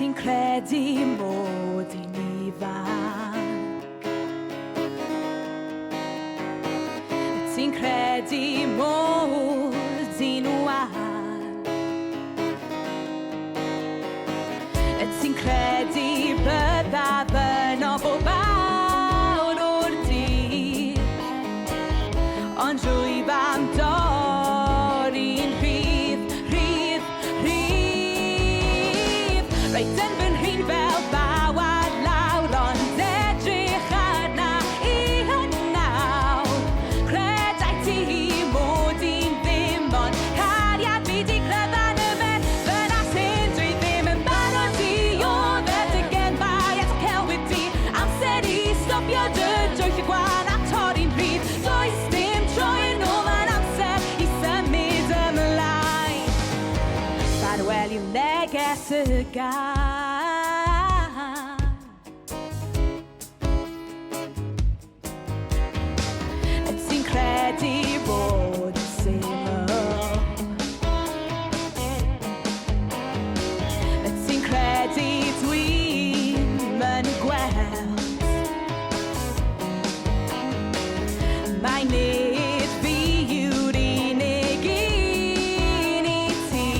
ti'n credu mod i'n ifanc? Ti'n credu mod i'n wan? Ti'n credu byddaf yno bob awr o'r dydd, ond rwyf am dorri'n rhydd, rhydd, rhydd. Reit yn fy nhrin fel bawad lawr, ond edrych arna I hynnaw. Credai ti mod i'n ddim, ond cariad fi di creddan y fe, fyna sy'n dwi ddim yn barod I oedd edrych bai at celwydd di. Amser I stopio dy dwyll y gwan a torri'n rhydd. Does dim troi yn ôl, mae'n amser I symud ymlaen. Farwel yw neges y gan. Ti'n credu bod yn syml? Ti'n credu dwi'm yn gweld? Mai nid fi yw'r unig un I ti,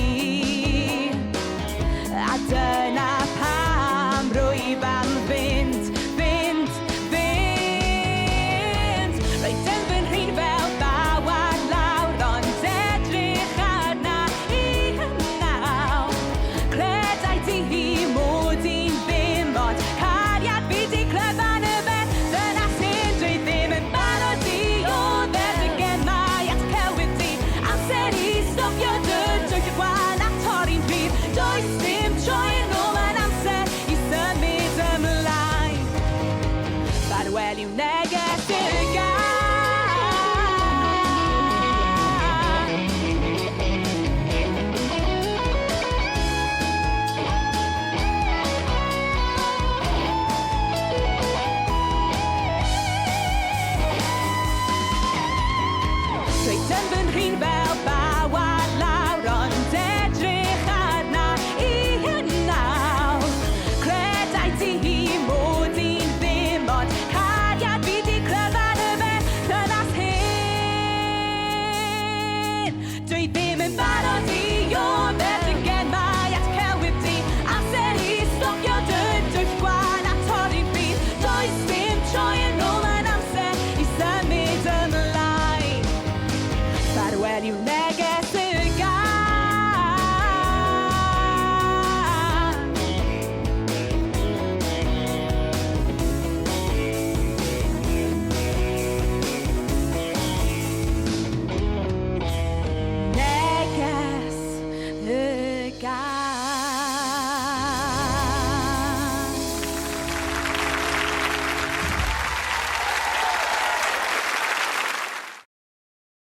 a dyna pam rwyf am fynd, fynd, fynd. Reit yn fy nhrin fel bawad lawr, ond edrych arna I hynnaw. Credai ti mod i'n ddim, ond cariad fi di cleban y fe, dyna sy'n dwi ddim yn barod I oedd edrych mai at celwydd di. Amser I stopio dy dwyll y gwan a torri'n rhydd. Does dim troi yn ôl, mae'n amser I symud ymlaen. Farwel yw neges y gan. Reit yn fy nhrin fel